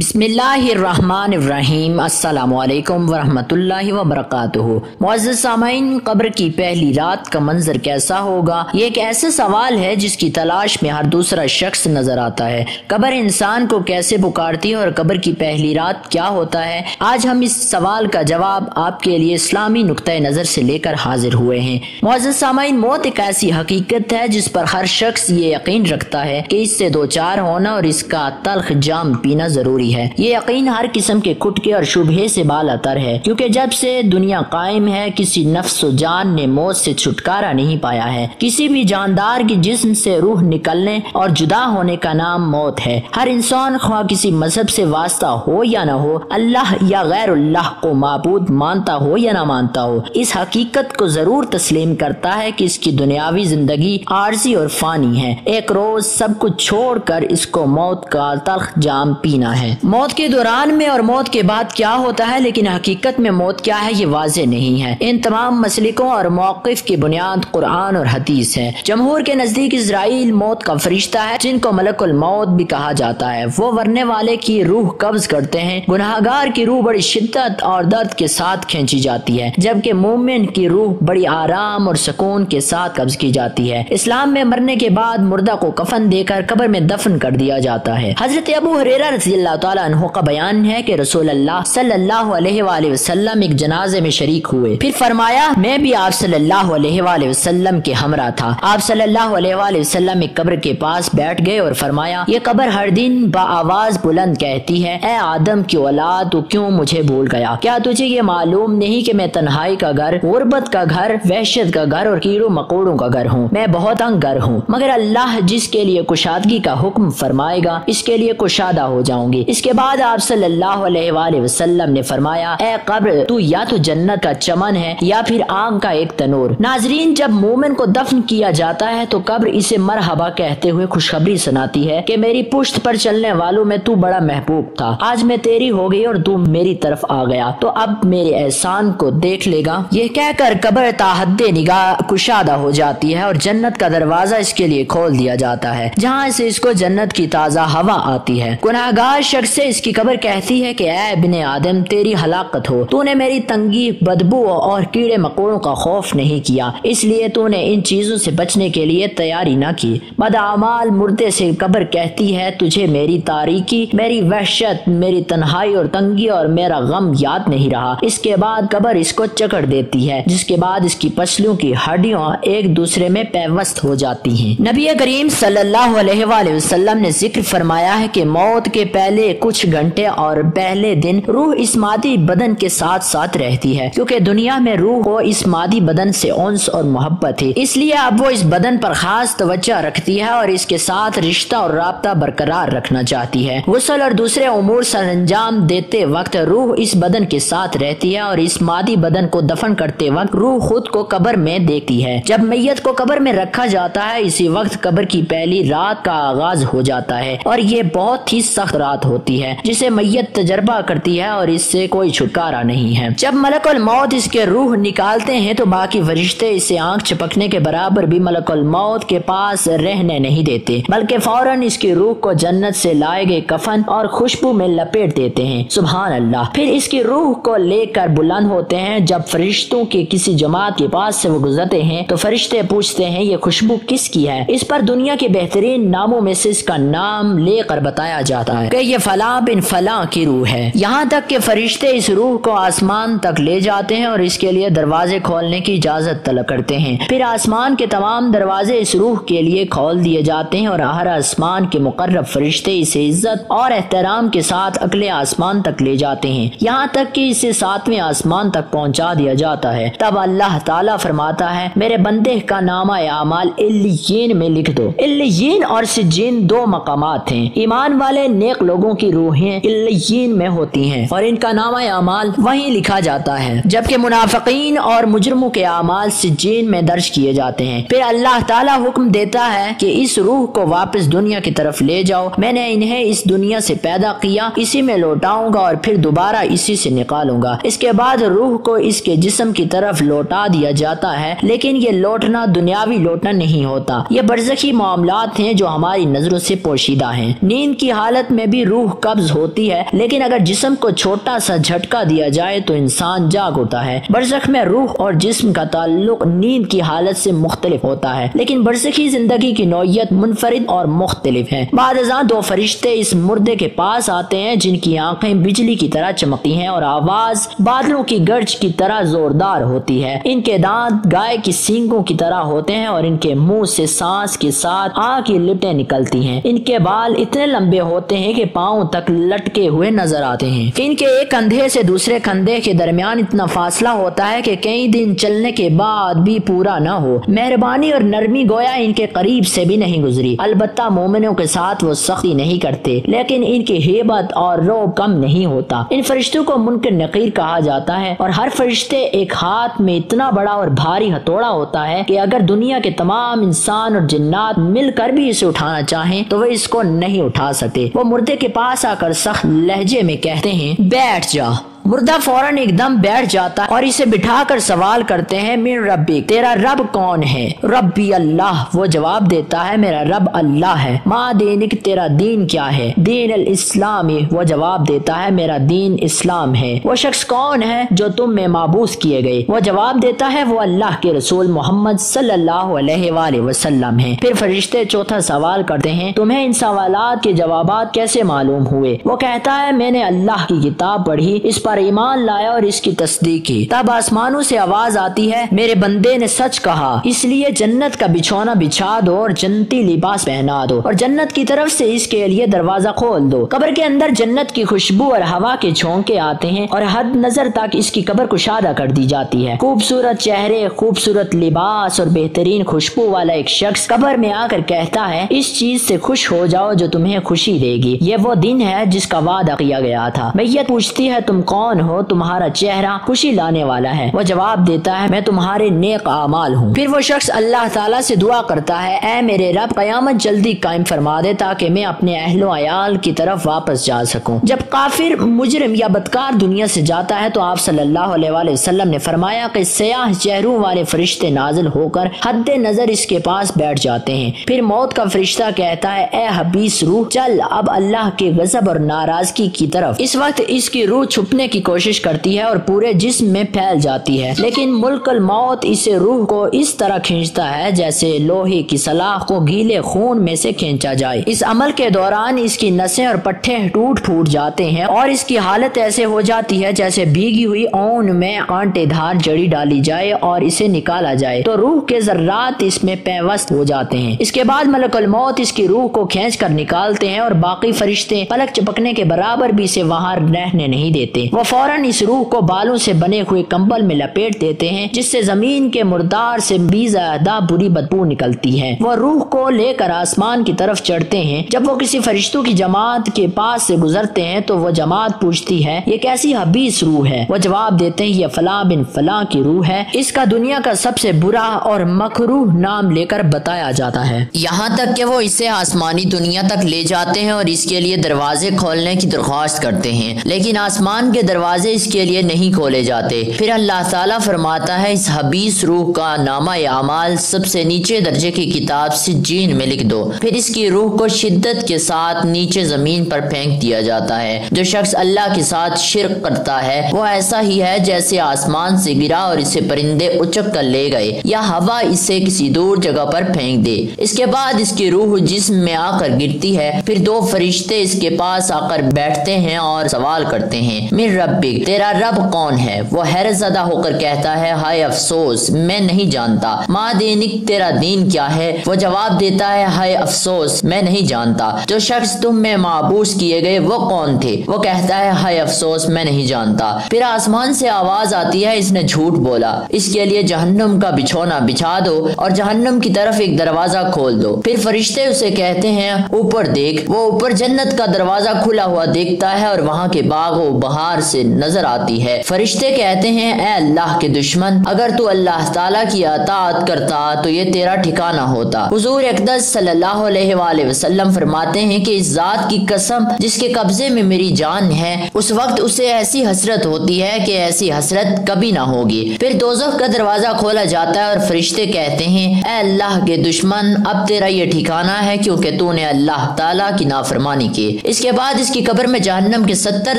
بسم اللہ الرحمن الرحیم۔ السلام علیکم ورحمۃ اللہ وبرکاتہ۔ معزز سامعین، قبر کی پہلی رات کا منظر کیسا ہوگا؟ یہ ایک ایسا سوال ہے جس کی تلاش میں ہر دوسرا شخص نظر آتا ہے۔ قبر انسان کو کیسے پکارتی ہے اور قبر کی پہلی رات کیا ہوتا ہے؟ آج ہم اس سوال کا جواب آپ کے لیے اسلامی نقطۂ نظر سے لے کر حاضر ہوئے ہیں۔ معزز سامعین، موت ایک ایسی حقیقت ہے جس پر ہر شخص یہ یقین رکھتا ہے کہ اس سے دوچار ہونا اور اس کا تلخ جام پینا ضروری ہے۔ یہ یقین ہر قسم کے کھٹکے اور شبہے سے بالا تر ہے، کیونکہ جب سے دنیا قائم ہے کسی نفس و جان نے موت سے چھٹکارا نہیں پایا ہے۔ کسی بھی جاندار کی جسم سے روح نکلنے اور جدا ہونے کا نام موت ہے۔ ہر انسان خواہ کسی مذہب سے واسطہ ہو یا نہ ہو، اللہ یا غیر اللہ کو معبود مانتا ہو یا نہ مانتا ہو، اس حقیقت کو ضرور تسلیم کرتا ہے کہ اس کی دنیاوی زندگی عارضی اور فانی ہے۔ ایک روز سب کچھ چھوڑ کر اس کو موت کا تلخ جام پینا ہے۔ موت کے دوران میں اور موت کے بعد کیا ہوتا ہے، لیکن حقیقت میں موت کیا ہے یہ واضح نہیں ہے۔ ان تمام مسلکوں اور موقف کی بنیاد قرآن اور حدیث ہے۔ جمہور کے نزدیک اسرائیل موت کا فرشتہ ہے، جن کو ملک الموت بھی کہا جاتا ہے۔ وہ مرنے والے کی روح قبض کرتے ہیں۔ گناہگار کی روح بڑی شدت اور درد کے ساتھ کھینچی جاتی ہے، جبکہ مومن کی روح بڑی آرام اور سکون کے ساتھ قبض کی جاتی ہے۔ اسلام میں مرنے کے بعد مردہ کو کفن دے کر قبر میں دفن کر دیا جاتا ہے۔ حضرت ابو ہریرہ رضی اللہ تعالیٰ عنہ کا بیان ہے کہ رسول اللہ صلی اللہ علیہ وآلہ وسلم ایک جنازے میں شریک ہوئے، پھر فرمایا میں بھی آپ صلی اللہ علیہ وآلہ وسلم کے ہمراہ تھا۔ آپ صلی اللہ علیہ وآلہ وسلم ایک قبر کے پاس بیٹھ گئے اور فرمایا یہ قبر ہر دن بآواز بلند کہتی ہے اے آدم کی اولاد، تو کیوں مجھے بھول گیا؟ کیا تجھے یہ معلوم نہیں کہ میں تنہائی کا گھر، غربت کا گھر، وحشت کا گھر اور کیڑوں مکوڑوں کا گھر ہوں؟ میں بہت تنگ گھر ہوں، مگر اللہ جس کے لیے کشادگی کا حکم فرمائے گا اس کے لیے کشادہ ہو جاؤں گی۔ اس کے بعد آپ صلی اللہ علیہ وآلہ وسلم نے فرمایا اے قبر، تو یا تو جنت کا چمن ہے یا پھر آگ کا ایک تنور۔ ناظرین، جب مومن کو دفن کیا جاتا ہے تو قبر اسے مرحبا کہتے ہوئے خوشخبری سناتی ہے کہ میری پشت پر چلنے والوں میں تو بڑا محبوب تھا، آج میں تیری ہو گئی اور تو میری طرف آ گیا، تو اب میرے احسان کو دیکھ لے گا۔ یہ کہہ کر قبر تا حد نگاہ کشادہ ہو جاتی ہے اور جنت کا دروازہ اس کے لیے کھول دیا جاتا ہے، جہاں سے اس کو جنت کی تازہ ہوا آتی ہے۔ گناہگار شخص سے اس کی قبر کہتی ہے کہ اے ابن آدم، تیری ہلاکت ہو، تو نے میری تنگی، بدبو اور کیڑے مکوڑوں کا خوف نہیں کیا، اس لیے تو نے ان چیزوں سے بچنے کے لیے تیاری نہ کی۔ بدعمال مردے سے قبر کہتی ہے تجھے میری تاریکی، میری وحشت، میری تنہائی اور تنگی اور میرا غم یاد نہیں رہا۔ اس کے بعد قبر اس کو چکر دیتی ہے، جس کے بعد اس کی پسلیوں کی ہڈیاں ایک دوسرے میں پیوست ہو جاتی ہیں۔ نبی کریم صلی اللہ علیہ وآلہ وسلم نے ذکر فرمایا ہے کہ موت کے پہلے کچھ گھنٹے اور پہلے دن روح اس مادی بدن کے ساتھ ساتھ رہتی ہے، کیونکہ دنیا میں روح کو اس مادی بدن سے انس اور محبت ہے، اس لیے اب وہ اس بدن پر خاص توجہ رکھتی ہے اور اس کے ساتھ رشتہ اور رابطہ برقرار رکھنا چاہتی ہے۔ غسل اور دوسرے امور سر انجام دیتے وقت روح اس بدن کے ساتھ رہتی ہے اور اس مادی بدن کو دفن کرتے وقت روح خود کو قبر میں دیکھتی ہے۔ جب میت کو قبر میں رکھا جاتا ہے اسی وقت قبر کی پہلی رات کا آغاز ہو جاتا ہے، اور یہ بہت ہی سخت رات ہوتی ہے جسے میت تجربہ کرتی ہے اور اس سے کوئی چھٹکارا نہیں ہے۔ جب ملک الموت اس کے روح نکالتے ہیں تو باقی فرشتے اسے آنکھ چپکنے کے برابر بھی ملک الموت کے پاس رہنے نہیں دیتے، بلکہ فوراً اس کی روح کو جنت سے لائے گئے کفن اور خوشبو میں لپیٹ دیتے ہیں۔ سبحان اللہ۔ پھر اس کی روح کو لے کر بلند ہوتے ہیں۔ جب فرشتوں کے کسی جماعت کے پاس سے وہ گزرتے ہیں تو فرشتے پوچھتے ہیں یہ خوشبو کس کی ہے؟ اس پر دنیا کے بہترین ناموں میں سے اس کا نام لے کر بتایا جاتا ہے کہ یہ فلاں بن فلاں کی روح ہے، یہاں تک کہ فرشتے اس روح کو آسمان تک لے جاتے ہیں اور اس کے لیے دروازے کھولنے کی اجازت طلب کرتے ہیں۔ پھر آسمان کے تمام دروازے اس روح کے لیے کھول دیے جاتے ہیں اور ہر آسمان کے مقرب فرشتے اسے عزت اور احترام کے ساتھ اگلے آسمان تک لے جاتے ہیں، یہاں تک کہ اسے 7ویں آسمان تک پہنچا دیا جاتا ہے۔ تب اللہ تعالیٰ فرماتا ہے میرے بندے کا نامہ اعمال علیین میں لکھ دو۔ علیین اور سجین دو مقامات ہیں۔ ایمان والے نیک لوگوں کی روحیں علیین میں ہوتی ہیں اور ان کا نامہ اعمال وہیں لکھا جاتا ہے، جبکہ منافقین اور مجرموں کے اعمال سجین میں درج کیے جاتے ہیں۔ پھر اللہ تعالیٰ حکم دیتا ہے کہ اس روح کو واپس دنیا کی طرف لے جاؤ، میں نے انہیں اس دنیا سے پیدا کیا، اسی میں لوٹاؤں گا اور پھر دوبارہ اسی سے نکالوں گا۔ اس کے بعد روح کو اس کے جسم کی طرف لوٹا دیا جاتا ہے، لیکن یہ لوٹنا دنیاوی لوٹنا نہیں ہوتا، یہ برزخی معاملات ہیں جو ہماری نظروں سے پوشیدہ ہیں۔ نیند کی حالت میں بھی روح روح قبض ہوتی ہے، لیکن اگر جسم کو چھوٹا سا جھٹکا دیا جائے تو انسان جاگ اٹھتا ہے۔ برزخ میں روح اور جسم کا تعلق نیند کی حالت سے مختلف ہوتا ہے، لیکن برزخی زندگی کی نوعیت منفرد اور مختلف ہے۔ بعد ازاں دو فرشتے اس مردے کے پاس آتے ہیں جن کی آنکھیں بجلی کی طرح چمکتی ہیں اور آواز بادلوں کی گرج کی طرح زوردار ہوتی ہے۔ ان کے دانت گائے کی سینگوں کی طرح ہوتے ہیں اور ان کے منہ سے سانس کے ساتھ آگ کی لپٹیں نکلتی ہیں۔ ان کے بال اتنے لمبے ہوتے ہیں کہ پاؤں تک لٹکے ہوئے نظر آتے ہیں۔ ان کے ایک کندھے سے دوسرے کندھے کے درمیان اتنا فاصلہ ہوتا ہے کہ کئی دن چلنے کے بعد بھی پورا نہ ہو۔ مہربانی اور نرمی گویا ان کے قریب سے بھی نہیں گزری۔ البتہ مومنوں کے ساتھ وہ سختی نہیں کرتے، لیکن ان کی ہیبت اور رعب کم نہیں ہوتا۔ ان فرشتوں کو منکر نقیر کہا جاتا ہے اور ہر فرشتے ایک ہاتھ میں اتنا بڑا اور بھاری ہتھوڑا ہوتا ہے کہ اگر دنیا کے تمام انسان اور جنات مل کر بھی اسے اٹھانا چاہیں تو وہ اس کو نہیں اٹھا سکتے۔ وہ مردے کے پاس آ کر سخت لہجے میں کہتے ہیں، بیٹھ جا۔ مردہ فوراً ایک دم بیٹھ جاتا ہے اور اسے بٹھا کر سوال کرتے ہیں، من ربک، تیرا رب کون ہے؟ ربی اللہ، وہ جواب دیتا ہے میرا رب اللہ ہے۔ ما دینک، تیرا دین کیا ہے؟ دین الاسلامی، وہ جواب دیتا ہے میرا دین اسلام ہے۔ وہ شخص کون ہے جو تم میں معبوس کیے گئے؟ وہ جواب دیتا ہے وہ اللہ کے رسول محمد صلی اللہ علیہ وآلہ وسلم ہے۔ پھر فرشتے چوتھا سوال کرتے ہیں، تمہیں ان سوالات کے جوابات کیسے معلوم ہوئے؟ وہ کہتا ہے میں نے اللہ کی کتاب پڑھی، اس پر ایمان لایا اور اس کی تصدیق کی۔ تب آسمانوں سے آواز آتی ہے، میرے بندے نے سچ کہا، اس لیے جنت کا بچھونا بچھا دو اور جنتی لباس پہنا دو اور جنت کی طرف سے اس کے لیے دروازہ کھول دو۔ قبر کے اندر جنت کی خوشبو اور ہوا کے جھونکے آتے ہیں اور حد نظر تک اس کی قبر کشادہ کر دی جاتی ہے۔ خوبصورت چہرے، خوبصورت لباس اور بہترین خوشبو والا ایک شخص قبر میں آ کر کہتا ہے، اس چیز سے خوش ہو جاؤ جو تمہیں خوشی دے گی، یہ وہ دن ہے جس کا وعدہ کیا گیا تھا۔ میت پوچھتی ہے تم کون ہو؟ تمہارا چہرہ خوشی لانے والا ہے۔ وہ جواب دیتا ہے میں تمہارے نیک اعمال ہوں۔ پھر وہ شخص اللہ تعالیٰ سے دعا کرتا ہے، اے میرے رب، قیامت جلدی قائم فرما دے تاکہ میں اپنے اہل و عیال کی طرف واپس جا سکوں۔ جب کافر، مجرم یا بدکار دنیا سے جاتا ہے تو آپ صلی اللہ علیہ وآلہ وسلم نے فرمایا کہ سیاہ چہروں والے فرشتے نازل ہو کر حد نظر اس کے پاس بیٹھ جاتے ہیں۔ پھر موت کا فرشتہ کہتا ہے، اے حبیس روح، چل اب اللہ کے غضب اور ناراضگی کی طرف۔ اس وقت اس کی روح چھپنے کی کوشش کرتی ہے اور پورے جسم میں پھیل جاتی ہے، لیکن ملک الموت اسے روح کو اس طرح کھینچتا ہے جیسے لوہے کی سلاخ کو گیلے خون میں سے کھینچا جائے۔ اس عمل کے دوران اس کی نسیں اور پٹھے ٹوٹ پھوٹ جاتے ہیں اور اس کی حالت ایسے ہو جاتی ہے جیسے بھیگی ہوئی اون میں کانٹے دھار جڑی ڈالی جائے اور اسے نکالا جائے تو روح کے ذرات اس میں پیوست ہو جاتے ہیں۔ اس کے بعد ملک الموت اس کی روح کو کھینچ کر نکالتے ہیں اور باقی فرشتے پلک چپکنے کے برابر بھی اسے وہاں رہنے نہیں دیتے۔ وہ فوراً اس روح کو بالوں سے بنے ہوئے کمبل میں لپیٹ دیتے ہیں جس سے زمین کے مردار سے بھی زیادہ بری بدبو نکلتی ہے۔ وہ روح کو لے کر آسمان کی طرف چڑھتے ہیں۔ جب وہ کسی فرشتوں کی جماعت کے پاس سے گزرتے ہیں تو وہ جماعت پوچھتی ہے یہ کیسی حبیس روح ہے؟ وہ جواب دیتے ہیں یہ فلاں بن فلاں کی روح ہے، اس کا دنیا کا سب سے برا اور مکروہ نام لے کر بتایا جاتا ہے، یہاں تک کہ وہ اسے آسمانی دنیا تک لے جاتے ہیں اور اس کے لیے دروازے کھولنے کی درخواست کرتے ہیں، لیکن آسمان کے دروازے اس کے لیے نہیں کھولے جاتے۔ پھر اللہ تعالیٰ فرماتا ہے اس حبیس روح کا نامہ اعمال سب سے نیچے درجے کی کتاب سجین میں لکھ دو۔ پھر اس کی روح کو شدت کے ساتھ نیچے زمین پر پھینک دیا جاتا ہے۔ جو شخص اللہ کے ساتھ شرک کرتا ہے وہ ایسا ہی ہے جیسے آسمان سے گرا اور اسے پرندے اچک کر لے گئے یا ہوا اسے کسی دور جگہ پر پھینک دے۔ اس کے بعد اس کی روح جسم میں آ کر گرتی ہے۔ پھر دو فرشتے اس کے پاس آ کر بیٹھتے ہیں اور سوال کرتے ہیں، من ربک، تیرا رب کون ہے؟ وہ حیرت زدہ ہو کر کہتا ہے، ہائے افسوس، میں نہیں جانتا۔ ما دینک، تیرا دین کیا ہے؟ وہ جواب دیتا ہے، ہائے افسوس، میں نہیں جانتا۔ جو شخص تم میں معبوس کیے گئے وہ کون تھے؟ وہ کہتا ہے، ہائے افسوس، میں نہیں جانتا۔ پھر آسمان سے آواز آتی ہے، اس نے جھوٹ بولا، اس کے لیے جہنم کا بچھونا بچھا دو اور جہنم کی طرف ایک دروازہ کھول دو۔ پھر فرشتے اسے کہتے ہیں، اوپر دیکھ۔ وہ اوپر جنت کا دروازہ کھلا ہوا دیکھتا ہے اور وہاں کے باغ و بہار سے نظر آتی ہے۔ فرشتے کہتے ہیں اے اللہ کے دشمن، اگر تو اللہ تعالیٰ کی اطاعت کرتا تو یہ تیرا ٹھکانہ ہوتا۔ حضور اقدس صلی اللہ علیہ وآلہ وسلم فرماتے ہیں کہ اس ذات کی قسم جس کے قبضے میں میری جان ہے، اس وقت اسے ایسی حسرت ہوتی ہے کہ ایسی حسرت کبھی نہ ہوگی۔ پھر دوزخ کا دروازہ کھولا جاتا ہے اور فرشتے کہتے ہیں اے اللہ کے دشمن، اب تیرا یہ ٹھکانہ ہے کیونکہ تو نے اللہ تعالیٰ کی نافرمانی کی۔ اس کے بعد اس کی قبر میں جہنم کے 70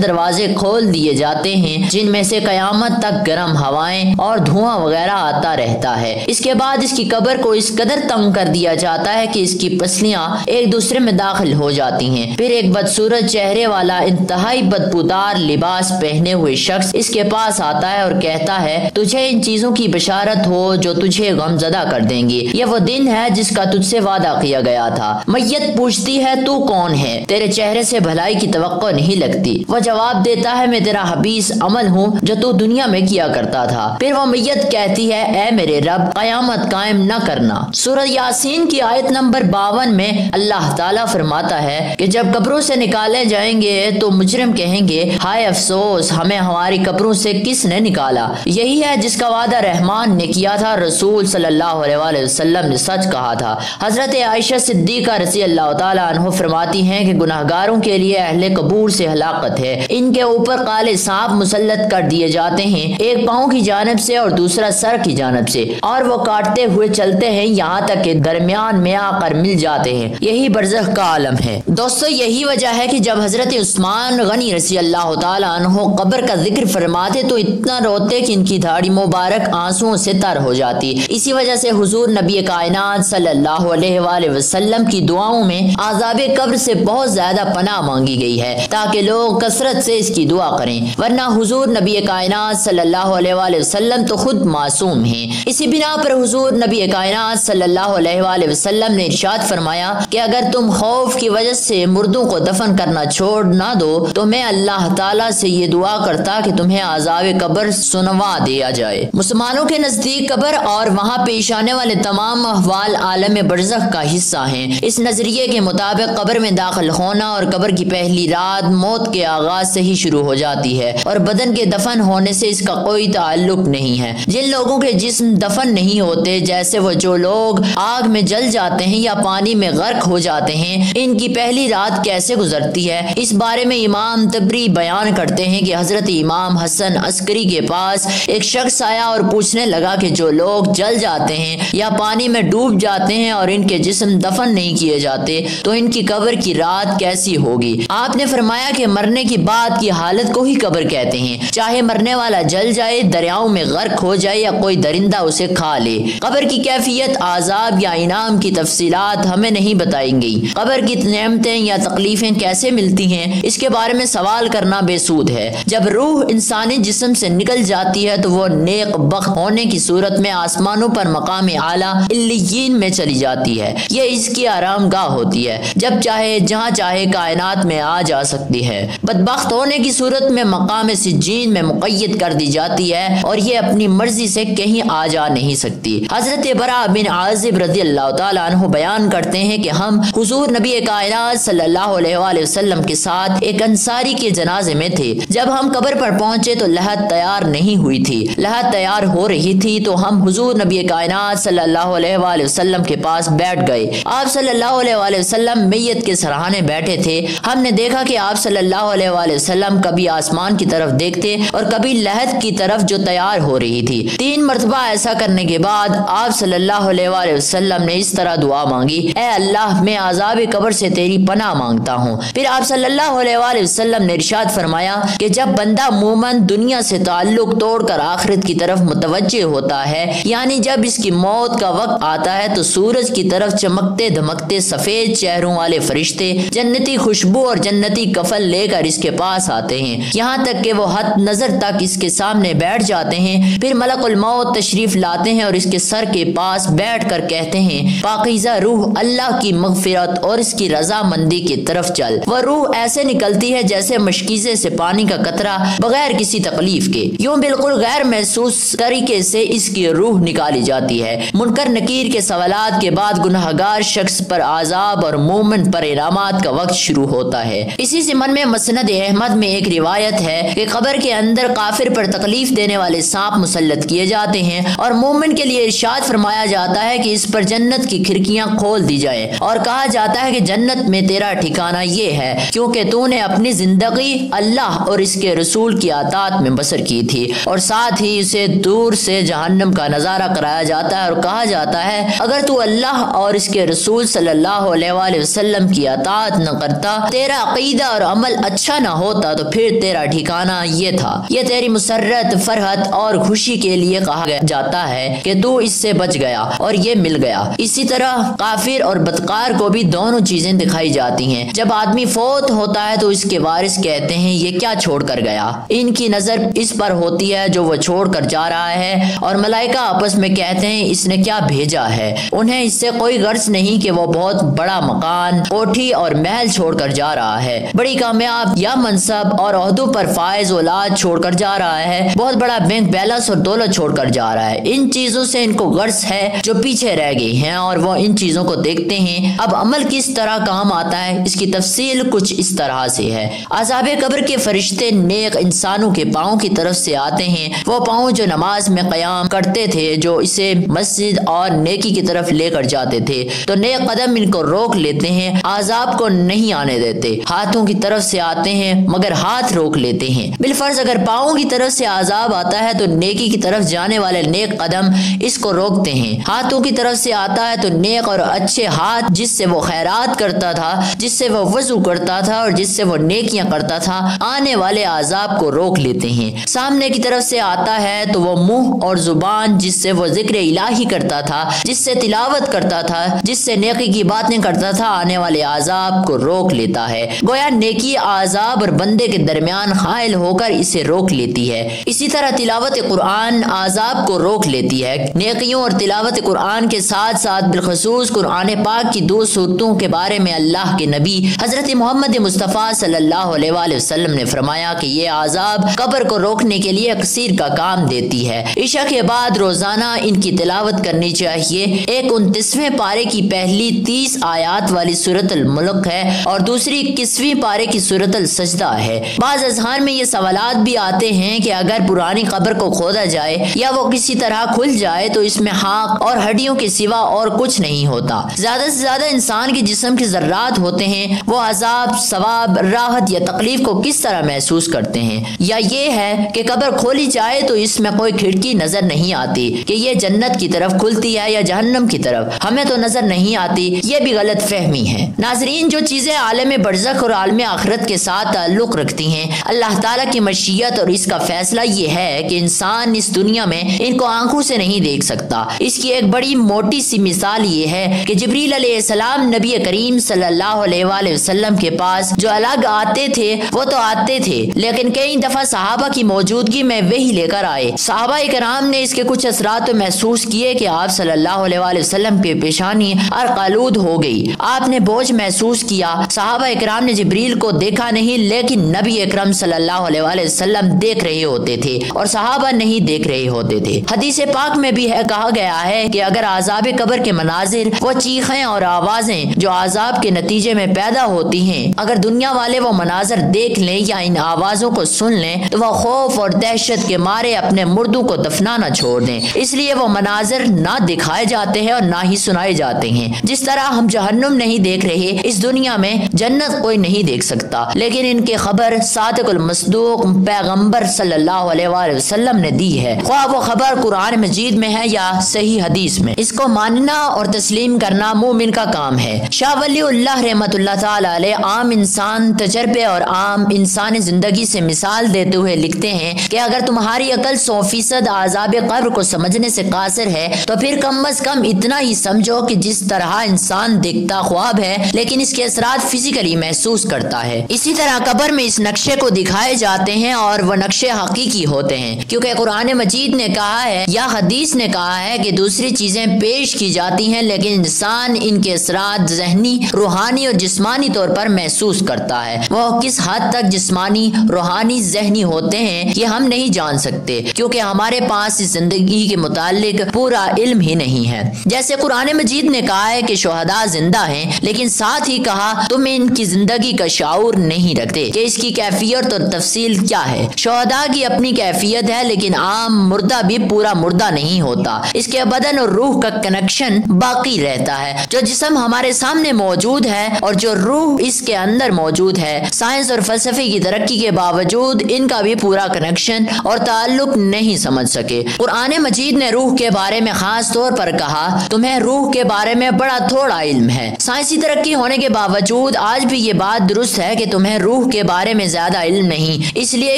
دروازے کھول دیے جاتے ہیں، جن میں سے قیامت تک گرم ہوائیں اور دھواں وغیرہ آتا رہتا ہے۔ اس کے بعد اس کی قبر کو اس قدر تنگ کر دیا جاتا ہے کہ اس کی پسلیاں ایک دوسرے میں داخل ہو جاتی ہیں۔ پھر ایک بدصورت چہرے والا انتہائی بدبودار لباس پہنے ہوئے شخص اس کے پاس آتا ہے اور کہتا ہے تجھے ان چیزوں کی بشارت ہو جو تجھے غم زدہ کر دیں گی، یہ وہ دن ہے جس کا تجھ سے وعدہ کیا گیا تھا۔ میت پوچھتی ہے تو کون ہے؟ تیرے چہرے سے بھلائی کی توقع نہیں لگتی۔ وہ جواب دیتا ہے میں تیرا حبیس عمل ہوں جو تو دنیا میں کیا کرتا تھا۔ پھر وہ میت کہتی ہے اے میرے رب، قیامت قائم نہ کرنا۔ سورہ یاسین کی آیت نمبر 52 میں اللہ تعالیٰ فرماتا ہے کہ جب قبروں سے نکالے جائیں گے تو مجرم کہیں گے ہائے افسوس، ہمیں ہماری قبروں سے کس نے نکالا۔ یہی ہے جس کا وعدہ رحمان نے کیا تھا، رسول صلی اللہ علیہ وآلہ وسلم نے سچ کہا تھا۔ حضرت عائشہ صدیقہ رضی اللہ تعالیٰ عنہ فرماتی ہیں کہ گناہگاروں کے لیے اہل قبور سے ہلاکت ہے، ان کے اوپر کالے سانپ مسلط کر دیے جاتے ہیں، ایک پاؤں کی جانب سے اور دوسرا سر کی جانب سے، اور وہ کاٹتے ہوئے چلتے ہیں یہاں تک کہ درمیان میں آ کر مل جاتے ہیں۔ یہی برزخ کا عالم ہے۔ دوستو یہی وجہ ہے کہ جب حضرت عثمان غنی رضی اللہ تعالیٰ عنہ قبر کا ذکر فرماتے تو اتنا روتے کہ ان کی دھاڑی مبارک آنسوؤں سے تر ہو جاتی۔ اسی وجہ سے حضور نبی کائنات صلی اللہ علیہ وآلہ وسلم کی دعاؤں میں عذاب قبر سے بہت زیادہ پناہ مانگی گئی ہے تاکہ لوگ کثرت سے اس کی دعا کریں، ورنہ حضور نبی کائنات صلی اللہ علیہ وآلہ وسلم تو خود معصوم ہیں۔ اسی بنا پر حضور نبی کائنات صلی اللہ علیہ وآلہ وسلم نے ارشاد فرمایا کہ اگر تم خوف کی وجہ سے مردوں کو دفن کرنا چھوڑ نہ دو تو میں اللہ تعالیٰ سے یہ دعا کرتا کہ تمہیں عذاب قبر سنوا دیا جائے۔ مسلمانوں کے نزدیک قبر اور وہاں پیش آنے والے تمام احوال عالم برزخ کا حصہ ہیں۔ اس نظریے کے مطابق قبر میں داخل ہونا اور قبر کی پہلی رات موت کے آغاز سے ہی شروع ہو جاتی ہے اور بدن کے دفن ہونے سے اس کا کوئی تعلق نہیں ہے۔ جن لوگوں کے جسم دفن نہیں ہوتے، جیسے وہ جو لوگ آگ میں جل جاتے ہیں یا پانی میں غرق ہو جاتے ہیں، ان کی پہلی رات کیسے گزرتی ہے، اس بارے میں امام طبری بیان کرتے ہیں کہ حضرت امام حسن عسکری کے پاس ایک شخص آیا اور پوچھنے لگا کہ جو لوگ جل جاتے ہیں یا پانی میں ڈوب جاتے ہیں اور ان کے جسم دفن نہیں کیے جاتے تو ان کی قبر کی رات کیسی ہوگی؟ آپ نے فرمایا کہ مرنے کی بعد کی حالت کو ہی قبر کہتے ہیں، چاہے مرنے والا جل جائے، دریاؤں میں غرق ہو جائے یا کوئی درندہ اسے کھا لے۔ قبر کی کیفیت، عذاب یا انعام کی تفصیلات ہمیں نہیں بتائیں گئی۔ قبر کی نعمتیں یا تکلیفیں کیسے ملتی ہیں، اس کے بارے میں سوال کرنا بے سود ہے۔ جب روح انسانی جسم سے نکل جاتی ہے تو وہ نیک بخت ہونے کی صورت میں آسمانوں پر مقام اعلیٰ علیین میں چلی جاتی ہے، یہ اس کی آرام گاہ ہوتی ہے، جب چاہے جہاں چاہے کائنات میں آ جا سکتی ہے۔ بدبخت ہونے کی صورت میں مقام سجین میں مقید کر دی جاتی ہے اور یہ اپنی مرضی سے کہیں آ جا نہیں سکتی۔ حضرت برا بن عازب رضی اللہ تعالیٰ عنہ بیان کرتے ہیں کہ ہم حضور نبی کائنات صلی اللہ علیہ وآلہ وسلم کے ساتھ ایک انصاری کے جنازے میں تھے۔ جب ہم قبر پر پہنچے تو لحد تیار نہیں ہوئی تھی، لحد تیار ہو رہی تھی تو ہم حضور نبی کائنات صلی اللہ علیہ وآلہ وسلم کے پاس بیٹھ گئے۔ آپ صلی اللہ علیہ وآلہ وسلم میت کے سرہانے بیٹھے تھے۔ ہم نے دیکھا کہ آپ صلی اللہ علیہ وآلہ وسلم کبھی آسمان کی طرف دیکھتے اور کبھی لحد کی طرف جو تیار ہو رہی تھی۔ 3 مرتبہ ایسا کرنے کے بعد آپ صلی اللہ علیہ وآلہ وسلم نے اس طرح دعا مانگی، اے اللہ میں عذاب قبر سے تیری پناہ مانگتا ہوں۔ پھر آپ صلی اللہ علیہ وآلہ وسلم نے ارشاد فرمایا کہ جب بندہ مومن دنیا سے تعلق توڑ کر آخرت کی طرف متوجہ ہوتا ہے، یعنی جب اس کی موت کا وقت آتا ہے تو سورج کی طرف چمکتے دھمکتے سفید چہروں والے فرشتے جنتی خوشبو اور جنتی کفن لے کر اس کے پاس آتے ہیں، یہاں تک کہ وہ حد نظر تک اس کے سامنے بیٹھ جاتے ہیں۔ پھر ملک الموت تشریف لاتے ہیں اور اس کے سر کے پاس بیٹھ کر کہتے ہیں پاکیزہ روح، اللہ کی مغفرت اور اس کی رضا مندی کی طرف چل۔ وہ روح ایسے نکلتی ہے جیسے مشکیزے سے پانی کا قطرہ بغیر کسی تکلیف کے، یوں بالکل غیر محسوس طریقے سے اس کی روح نکالی جاتی ہے۔ منکر نکیر کے سوالات کے بعد گناہگار شخص پر عذاب اور مومن پر انعامات کا وقت شروع ہوتا ہے۔ اسی ضمن میں مسند احمد میں ایک روایت روایت ہے کہ قبر کے اندر کافر پر تکلیف دینے والے سانپ مسلط کیے جاتے ہیں اور مومن کے لیے ارشاد فرمایا جاتا ہے کہ اس پر جنت کی کھڑکیاں کھول دی جائیں اور کہا جاتا ہے کہ جنت میں تیرا ٹھکانہ یہ ہے کیونکہ تو نے اپنی زندگی اللہ اور اس کے رسول کی اطاعت میں بسر کی تھی، اور ساتھ ہی اسے دور سے جہنم کا نظارہ کرایا جاتا ہے اور کہا جاتا ہے اگر تو اللہ اور اس کے رسول صلی اللہ علیہ وآلہ وسلم کی اطاعت نہ کرتا، تیرا عقیدہ اور عمل اچھا نہ ہوتا تو پھر تیرا ٹھکانہ یہ تھا۔ یہ تیری مسرت، فرحت اور خوشی کے لیے کہا جاتا ہے کہ تو اس سے بچ گیا اور یہ مل گیا۔ اسی طرح کافر اور بدکار کو بھی دونوں چیزیں دکھائی جاتی ہیں۔ جب آدمی فوت ہوتا ہے تو اس کے وارث کہتے ہیں یہ کیا چھوڑ کر گیا؟ ان کی نظر اس پر ہوتی ہے جو وہ چھوڑ کر جا رہا ہے، اور ملائکہ آپس میں کہتے ہیں اس نے کیا بھیجا ہے۔ انہیں اس سے کوئی غرض نہیں کہ وہ بہت بڑا مکان، کوٹھی اور محل چھوڑ کر جا رہا ہے، بڑی کامیاب یا منصب اور عہدوں پر فائز اولاد چھوڑ کر جا رہا ہے، بہت بڑا بینک بیلنس اور دولت چھوڑ کر جا رہا ہے۔ ان چیزوں سے ان کو غرض ہے جو پیچھے رہ گئی ہیں اور وہ ان چیزوں کو دیکھتے ہیں۔ اب عمل کس طرح کام آتا ہے، اس کی تفصیل کچھ اس طرح سے ہے۔ عذاب قبر کے فرشتے نیک انسانوں کے پاؤں کی طرف سے آتے ہیں، وہ پاؤں جو نماز میں قیام کرتے تھے، جو اسے مسجد اور نیکی کی طرف لے کر جاتے تھے، تو نیک قدم ان کو روک لیتے ہیں، عذاب کو نہیں آنے دیتے۔ ہاتھوں کی طرف سے آتے ہیں مگر ہاتھ روک لیتے ہیں۔ بالفرض اگر پاؤں کی طرف سے عذاب آتا ہے تو نیکی کی طرف جانے والے نیک قدم اس کو روکتے ہیں۔ ہاتھوں کی طرف سے آتا ہے تو نیک اور اچھے ہاتھ جس سے وہ خیرات کرتا تھا، جس سے وہ وضو کرتا تھا اور جس سے وہ نیکیاں کرتا تھا، آنے والے عذاب کو روک لیتے ہیں۔ سامنے کی طرف سے آتا ہے تو وہ منہ اور زبان جس سے وہ ذکر الہی کرتا تھا، جس سے تلاوت کرتا تھا، جس سے نیکی کی باتیں کرتا تھا، آنے والے عذاب کو روک لیتا ہے۔ گویا نیکی عذاب اور بندے کے درمیان حائل ہو کر اسے روک لیتی ہے۔ اسی طرح تلاوت قرآن عذاب کو روک لیتی ہے۔ نیکیوں اور تلاوت قرآن کے ساتھ ساتھ بالخصوص قرآن پاک کی دو صورتوں کے بارے میں اللہ کے نبی حضرت محمد مصطفیٰ صلی اللہ علیہ وآلہ وسلم نے فرمایا کہ یہ عذاب قبر کو روکنے کے لیے اکسیر کا کام دیتی ہے۔ عشاء کے بعد روزانہ ان کی تلاوت کرنی چاہیے۔ ایک 29ویں پارے کی پہلی 30 آیات والی سورۃ الملک ہے اور دوسری 21ویں پارے کی سورۃ السجدہ ہے۔ بعض اذہان میں یہ سوالات بھی آتے ہیں کہ اگر پرانی قبر کو کھودا جائے یا وہ کسی طرح کھل جائے تو اس میں خاک اور ہڈیوں کے سوا اور کچھ نہیں ہوتا، زیادہ سے زیادہ انسان کے جسم کے ذرات ہوتے ہیں، وہ عذاب، ثواب، راحت یا تکلیف کو کس طرح محسوس کرتے ہیں؟ یا یہ ہے کہ قبر کھولی جائے تو اس میں کوئی کھڑکی نظر نہیں آتی کہ یہ جنت کی طرف کھلتی ہے یا جہنم کی طرف، ہمیں تو نظر نہیں آتی، یہ بھی غلط فہمی ہے۔ ناظرین، جو چیزیں عالم برزخ اور عالم آخرت کے ساتھ تعلق رکھتی ہیں، اللہ تعالیٰ کی مشیت اور اس کا فیصلہ یہ ہے کہ انسان اس دنیا میں ان کو آنکھوں سے نہیں دیکھ سکتا۔ اس کی ایک بڑی موٹی سی مثال یہ ہے کہ جبریل علیہ السلام نبی کریم صلی اللہ علیہ وآلہ وسلم کے پاس جو الگ آتے تھے وہ تو آتے تھے، لیکن کئی دفعہ صحابہ کی موجودگی میں وہی لے کر آئے۔ صحابہ کرام نے اس کے کچھ اثرات محسوس کیے کہ آپ صلی اللہ علیہ وآلہ وسلم کی پیشانی ارقالود ہو گئی، آپ نے بوجھ محسوس کیا۔ صحابہ کرام نے جبریل کو دیکھا نہیں، لیکن نبی اکرم صلی اللہ علیہ وآلہ وسلم دیکھ رہے ہوتے تھے اور صحابہ نہیں دیکھ رہے ہوتے تھے۔ حدیث پاک میں بھی کہا گیا ہے کہ اگر عذاب قبر کے مناظر، وہ چیخیں اور آوازیں جو عذاب کے نتیجے میں پیدا ہوتی ہیں، اگر دنیا والے وہ مناظر دیکھ لیں یا ان آوازوں کو سن لیں تو وہ خوف اور دہشت کے مارے اپنے مردوں کو دفنانا چھوڑ دیں۔ اس لیے وہ مناظر نہ دکھائے جاتے ہیں اور نہ ہی سنائے جاتے ہیں۔ جس طرح ہم جہنم نہیں دیکھ رہے، اس دنیا میں جنت کوئی نہیں دیکھ سکتا، لیکن ان کی خبر صادق المصدوق پیغمبر صلی اللہ علیہ وآلہ وسلم نے دی ہے، خواہ وہ خبر قرآن مجید میں ہے یا صحیح حدیث میں۔ اس کو ماننا اور تسلیم کرنا مومن کا کام ہے۔ شاہ ولی اللہ رحمۃ اللہ تعالی علیہ عام انسان تجربے اور عام انسانی زندگی سے مثال دیتے ہوئے لکھتے ہیں کہ اگر تمہاری عقل 100% عذاب قبر کو سمجھنے سے قاصر ہے تو پھر کم از کم اتنا ہی سمجھو کہ جس طرح انسان دیکھتا خواب ہے لیکن اس کے اثرات فزیکلی محسوس کرتا ہے، اسی طرح قبر میں اس نقشے کو دکھائے جاتے ہیں اور وہ نقشے حقیقی ہوتے ہیں، کیونکہ قرآن مجید نے کہا ہے یا حدیث نے کہا ہے کہ دوسری چیزیں پیش کی جاتی ہیں لیکن انسان ان کے اثرات ذہنی، روحانی اور جسمانی طور پر محسوس کرتا ہے۔ وہ کس حد تک جسمانی، روحانی، ذہنی ہوتے ہیں یہ ہم نہیں جان سکتے، کیونکہ ہمارے پاس اس زندگی کے متعلق پورا علم ہی نہیں ہے۔ جیسے قرآن مجید نے کہا ہے کہ شہداء زندہ ہیں، لیکن ساتھ ہی کہا تم ان کی زندگی کا شعور نہیں رکھتے کہ اس کی کیفیت کیفیت اور تفصیل کیا ہے؟ شہداء کی اپنی کیفیت ہے، لیکن عام مردہ بھی پورا مردہ نہیں ہوتا، اس کے بدن اور روح کا کنیکشن باقی رہتا ہے۔ جو جسم ہمارے سامنے موجود ہے اور جو روح اس کے اندر موجود ہے، سائنس اور فلسفے کی ترقی کے باوجود ان کا بھی پورا کنیکشن اور تعلق نہیں سمجھ سکے۔ قرآن مجید نے روح کے بارے میں خاص طور پر کہا، تمہیں روح کے بارے میں بڑا تھوڑا علم ہے۔ سائنسی ترقی ہونے کے باوجود آج بھی یہ بات درست ہے کہ تمہیں روح کے بارے میں زیادہ علم نہیں، اس لیے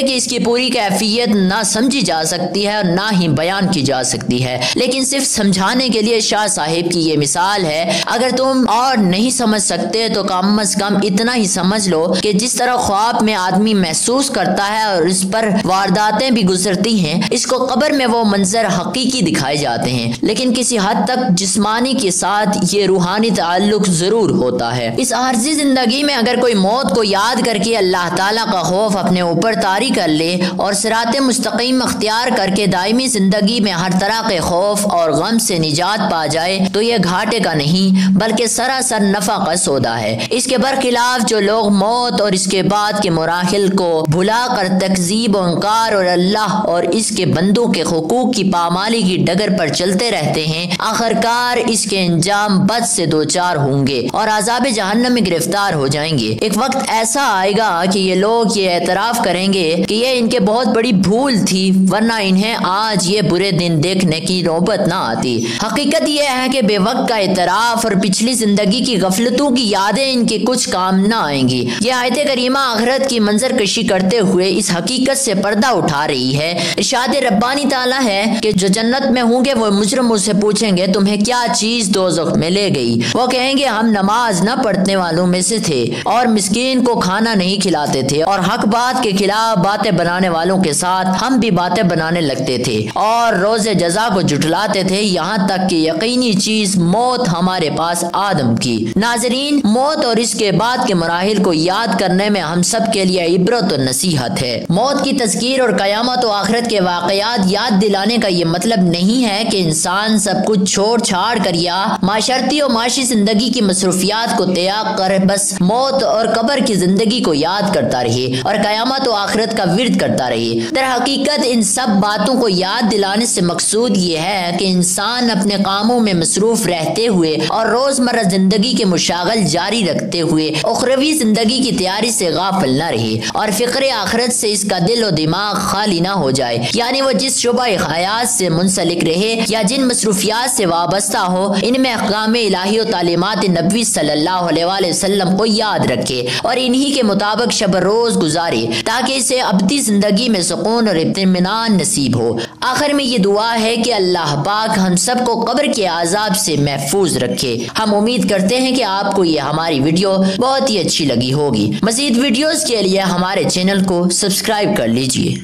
کہ اس کی پوری کیفیت نہ سمجھی جا سکتی ہے اور نہ ہی بیان کی جا سکتی ہے، لیکن صرف سمجھانے کے لیے شاہ صاحب کی یہ مثال ہے۔ اگر تم اور نہیں سمجھ سکتے تو کم از کم اتنا ہی سمجھ لو کہ جس طرح خواب میں آدمی محسوس کرتا ہے اور اس پر وارداتیں بھی گزرتی ہیں، اس کو قبر میں وہ منظر حقیقی دکھائے جاتے ہیں، لیکن کسی حد تک جسمانی کے ساتھ یہ روحانی تعلق ضرور ہوتا ہے۔ اس عارضی زندگی میں اگر کوئی موت کو یاد کر کے اللہ تعالیٰ کا خوف اپنے اوپر طاری کر لے اور صراط مستقیم اختیار کر کے دائمی زندگی میں ہر طرح کے خوف اور غم سے نجات پا جائے تو یہ گھاٹے کا نہیں بلکہ سراسر نفع کا سودا ہے۔ اس کے برخلاف جو لوگ موت اور اس کے بعد کے مراحل کو بھلا کر تکذیب و انکار اور اللہ اور اس کے بندوں کے حقوق کی پامالی کی ڈگر پر چلتے رہتے ہیں، آخرکار اس کے انجام بد سے دوچار ہوں گے اور عذاب جہنم میں گرفتار ہو جائیں گے۔ ایک وقت ایسا آئے گا کہ یہ لوگ یہ اعتراف کریں گے کہ یہ ان کے بہت بڑی بھول تھی، ورنہ انہیں آج یہ برے دن دیکھنے کی نوبت نہ آتی۔ حقیقت یہ ہے کہ بے وقت کا اعتراف اور پچھلی زندگی کی غفلتوں کی یادیں ان کے کچھ کام نہ آئیں گی۔ یہ آیت کریمہ آخرت کی منظر کشی کرتے ہوئے اس حقیقت سے پردہ اٹھا رہی ہے۔ ارشاد ربانی تعالیٰ ہے کہ جو جنت میں ہوں گے وہ مجرم سے پوچھیں گے تمہیں کیا چیز دوزخ میں لے گئی؟ وہ کہیں گے ہم نماز نہ پڑھنے والوں میں سے تھے اور مسکین کو کھانا نہیں کھلاتے تھے اور حق بات کے خلاف باتیں بنانے والوں کے ساتھ ہم بھی باتیں بنانے لگتے تھے اور روز جزا کو جھٹلاتے تھے، یہاں تک کہ یقینی چیز موت ہمارے پاس آدم کی۔ ناظرین، موت اور اس کے بعد کے مراحل کو یاد کرنے میں ہم سب کے لیے عبرت و نصیحت ہے۔ موت کی تذکیر اور قیامت و آخرت کے واقعات یاد دلانے کا یہ مطلب نہیں ہے کہ انسان سب کچھ چھوڑ چھاڑ کر یا معاشرتی و معاشی زندگی کی مصروفیات کو تیاگ کر بس موت اور قبر کی زندگی کو یاد کرتا رہے اور قیامت و آخرت کا ورد کرتا رہے۔ در حقیقت ان سب باتوں کو یاد دلانے سے مقصود یہ ہے کہ انسان اپنے کاموں میں مصروف رہتے ہوئے اور روزمرہ زندگی کے مشاغل جاری رکھتے ہوئے اخروی زندگی کی تیاری سے غافل نہ رہے اور فکر آخرت سے اس کا دل و دماغ خالی نہ ہو جائے، یعنی وہ جس شعبہ حیات سے منسلک رہے یا جن مصروفیات سے وابستہ ہو ان میں احکام الہی و تعلیمات نبوی صلی اللہ علیہ وآلہ وسلم کو یاد رکھے اور انہی کے مطابق شب روز گزارے تاکہ اسے ابدی زندگی میں سکون اور اطمینان نصیب ہو۔ آخر میں یہ دعا ہے کہ اللہ پاک ہم سب کو قبر کے عذاب سے محفوظ رکھے۔ ہم امید کرتے ہیں کہ آپ کو یہ ہماری ویڈیو بہت ہی اچھی لگی ہوگی۔ مزید ویڈیوز کے لیے ہمارے چینل کو سبسکرائب کر لیجئے۔